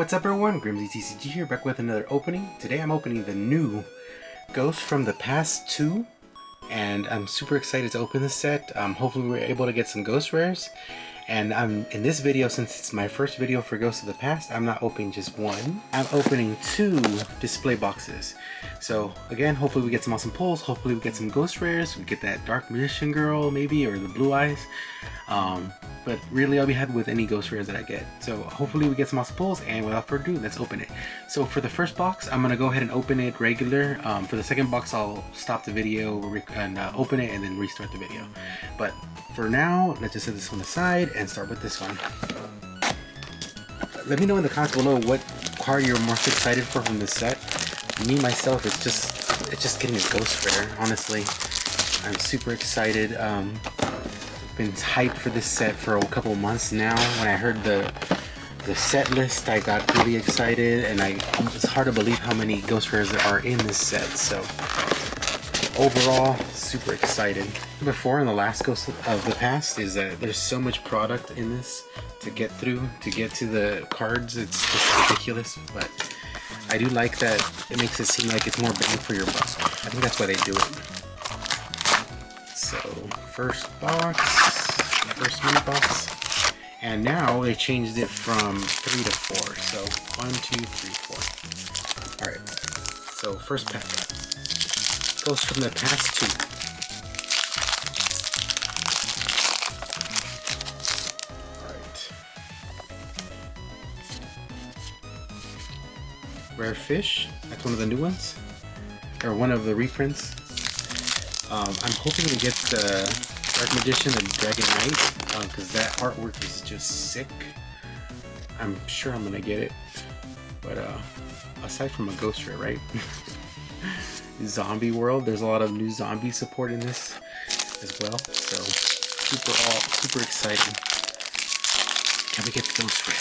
what's up everyone? GrimzyTCG here, back with another opening. Today I'm opening the new Ghost from the Past 2, and I'm super excited to open this set. Hopefully we're able to get some ghost rares. And in this video, since it's my first video for Ghost of the Past, I'm not opening just one. I'm opening 2 display boxes. So again, hopefully we get some awesome pulls, hopefully we get some ghost rares, we get that Dark Magician girl maybe, or the blue eyes. But really I'll be happy with any ghost rares that I get. So hopefully we get some awesome pulls, and without further ado, let's open it. So for the first box, I'm gonna go ahead and open it regular. For the second box, I'll stop the video and open it and then restart the video. But for now, let's just set this one aside and start with this one. Let me know in the comments below what card you're most excited for from this set. Me myself, it's just getting a ghost rare. Honestly, I'm super excited. Been hyped for this set for a couple months now. When I heard the set list, I got really excited, and it's hard to believe how many ghost rares there are in this set. So overall, super excited. Before, in the last Ghost of the Past, is that there's so much product in this to get through, to get to the cards. It's just ridiculous, but I do like that it makes it seem like it's more bang for your buck. I think that's why they do it. So, first box, first mini box, and now they changed it from 3 to 4. So 1, 2, 3, 4. All right. So first pack, Ghost from the Past 2. Rare Fish, that's one of the new ones, or one of the reprints. I'm hoping to get the Dark Magician and Dragon Knight, because that artwork is just sick. I'm sure I'm gonna get it, but aside from a ghost rare, right? Zombie world, there's a lot of new zombie support in this as well, so super excited. Can we get the ghost rare?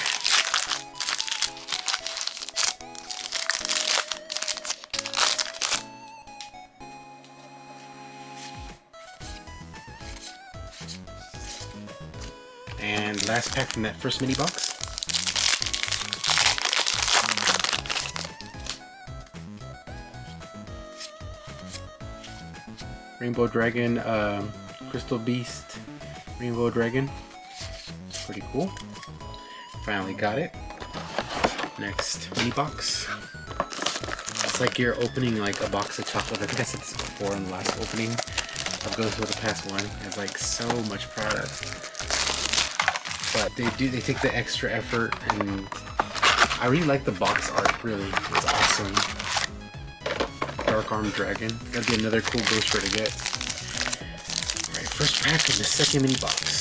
And last pack from that first mini box. Rainbow Dragon, Crystal Beast, Rainbow Dragon. Pretty cool. Finally got it. Next mini box. It's like you're opening like a box of chocolate. I think I said this before in the last opening of Ghost of the Past 1. It's like so much product. But they take the extra effort, and I really like the box art, really. It's awesome. Dark Armed Dragon. That'd be another cool ghost rare to get. Alright, first pack of the second mini box.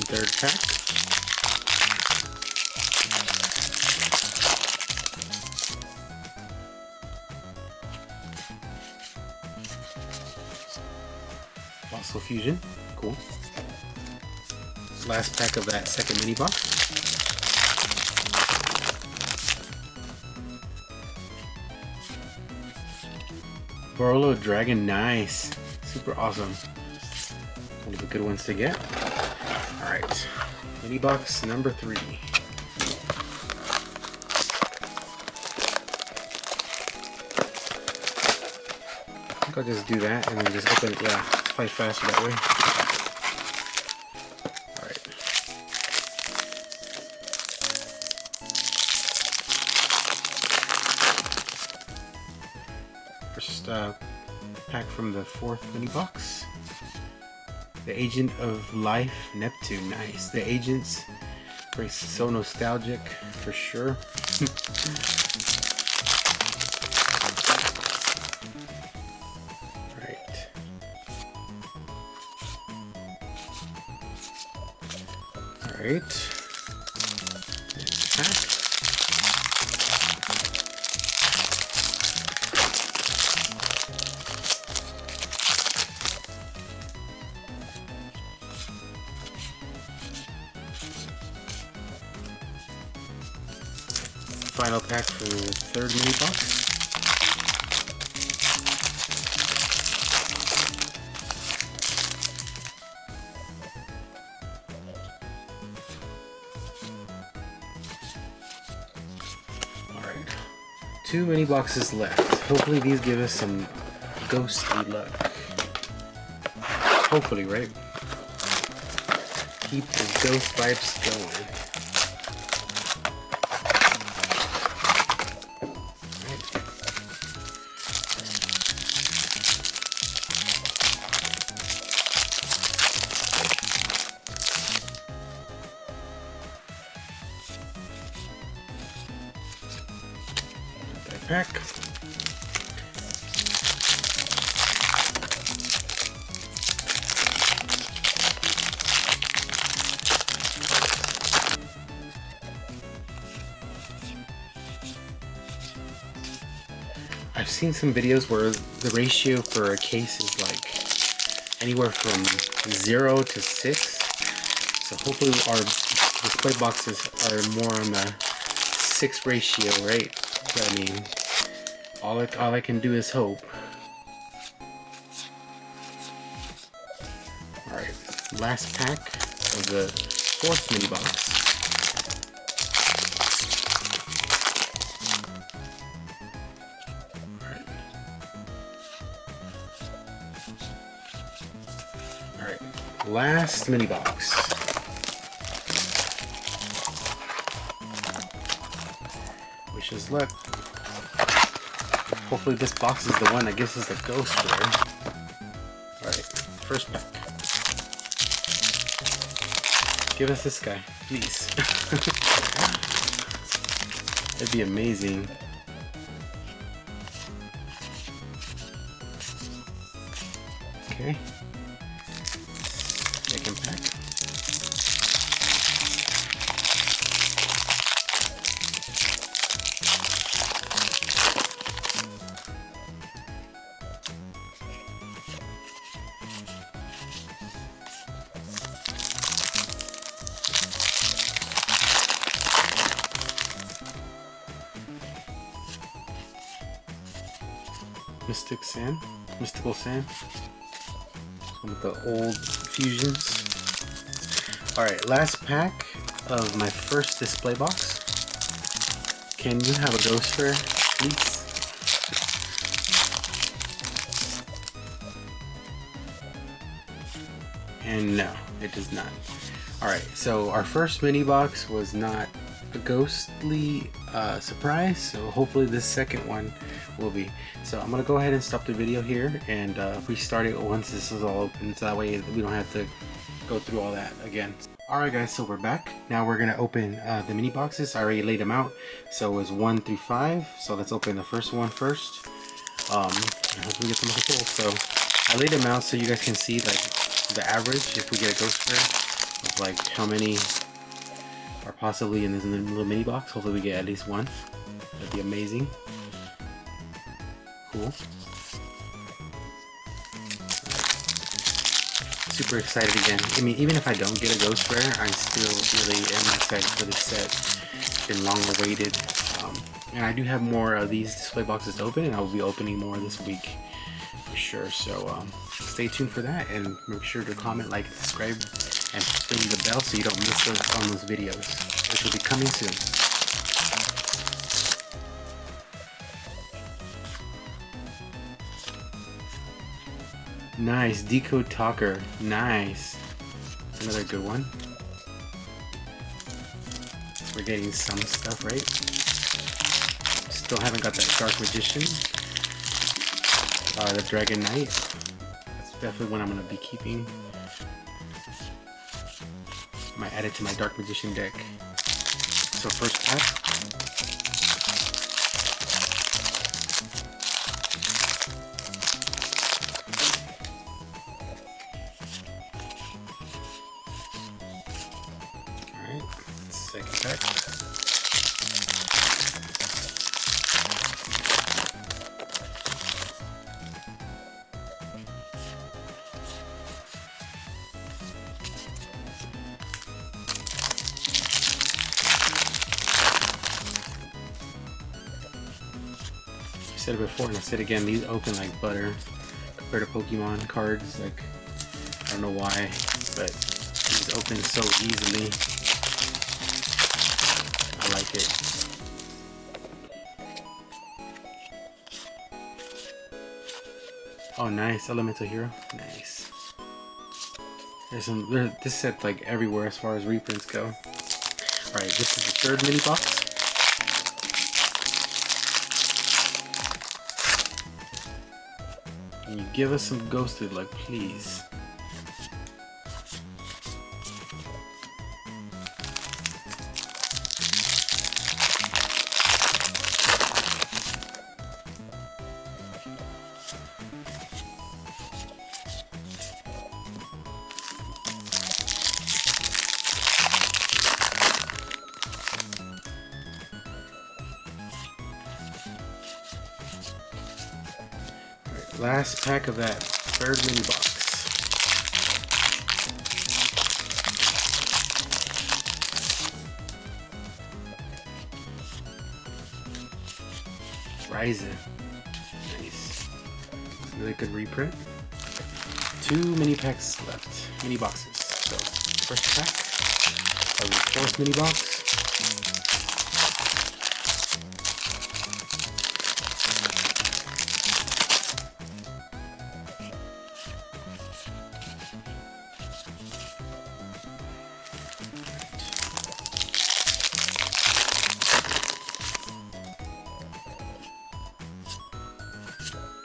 Third pack. Fossil Fusion, cool. Last pack of that second mini box. Borolo Dragon, nice, super awesome. One of the good ones to get. Alright, mini box number 3. I think I'll just do that and then just open it. Yeah, it's probably faster that way. Alright. First pack from the 4th mini box. The Agent of Life, Neptune, nice. The Agents, very so nostalgic for sure. Right. All right. Next pack. Final pack for the third mini box. Alright, 2 mini boxes left. Hopefully these give us some ghostly luck. Hopefully, right? Keep the ghost vibes going. Pack. I've seen some videos where the ratio for a case is like anywhere from 0 to 6. So hopefully our display boxes are more on the 6 ratio, right? But I mean, all I can do is hope. Alright, last pack of the 4th mini box. Alright, last mini box. Wish us luck. Hopefully this box is the one that gives us the ghost rare. Alright, first pack. Give us this guy, please. It'd be amazing. Okay. Second pack. Mystical Sand. Some of the old fusions. Alright, last pack of my first display box. Can you have a ghost rare, please? And no, it does not. Alright, so our first mini box was not a ghostly surprise, so hopefully this second one will be. So I'm gonna go ahead and stop the video here and restart it once this is all open, so that way we don't have to go through all that again. Alright guys, so we're back. Now we're gonna open the mini boxes. I already laid them out, so it was 1 through 5. So let's open the first one first. And hopefully we get some of the pull. So I laid them out so you guys can see like the average if we get a ghost rare of like how many are possibly in this little mini box. Hopefully we get at least one. That'd be amazing. Cool. Super excited again. I mean, even if I don't get a ghost rare, I still really am excited for this set. It's been long awaited. And I do have more of these display boxes to open, and I will be opening more this week for sure. So stay tuned for that, and make sure to comment, like, subscribe, and ring the bell so you don't miss those on those videos, which will be coming soon. Nice, Decode Talker, nice. That's another good one. We're getting some stuff, right? Still haven't got that Dark Magician. The Dragon Knight. That's definitely one I'm gonna be keeping. I might add it to my Dark Magician deck. So first pack. Second pack. said it before and I said it again, these open like butter compared to Pokemon cards. Like, I don't know why, but these open so easily. I like it. Oh, nice. Elemental Hero. Nice. This set like everywhere as far as reprints go. Alright, this is the third mini box. Can you give us some ghosted luck, please? Last pack of that third mini box. Ryzen. Nice. Really good reprint. 2 mini packs left. Mini boxes. So, first pack of the fourth mini box.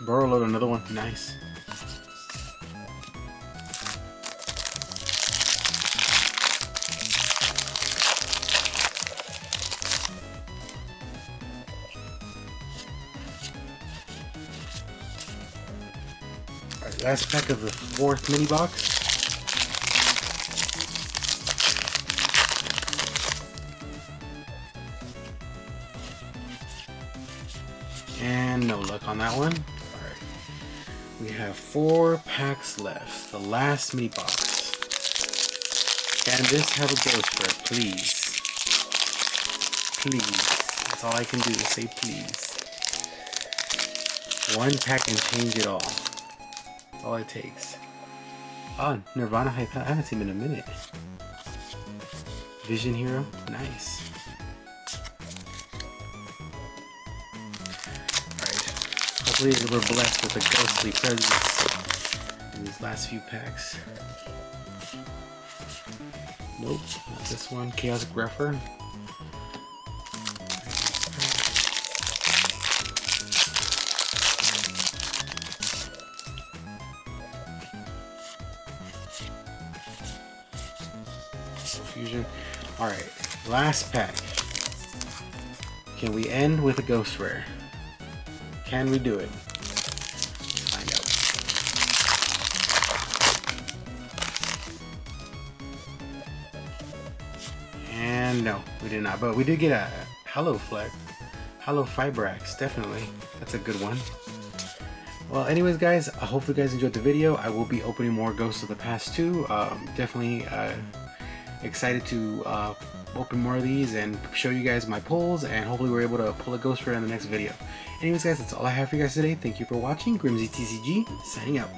Burrow load, another one. Nice. Alright, last pack of the fourth mini box. And no luck on that one. We have 4 packs left. The last mini box. Can this have a ghost for it, please? Please. That's all I can do is say please. 1 pack can change it all. That's all it takes. Oh, Nirvana Hype. I haven't seen him in a minute. Vision Hero. Nice. Hopefully we're blessed with a ghostly presence in these last few packs. Nope, not this one. Chaos Grepher. Fusion. Alright, last pack. Can we end with a ghost rare? Can we do it? Let's find out. And no, we did not. But we did get a Hollow Fibrax, definitely. That's a good one. Well, anyways, guys, I hope you guys enjoyed the video. I will be opening more Ghosts of the Past 2. Definitely excited to open more of these and show you guys my pulls, and hopefully we're able to pull a ghost rare in the next video. Anyways, guys, that's all I have for you guys today. Thank you for watching. GrimzyTCG signing out.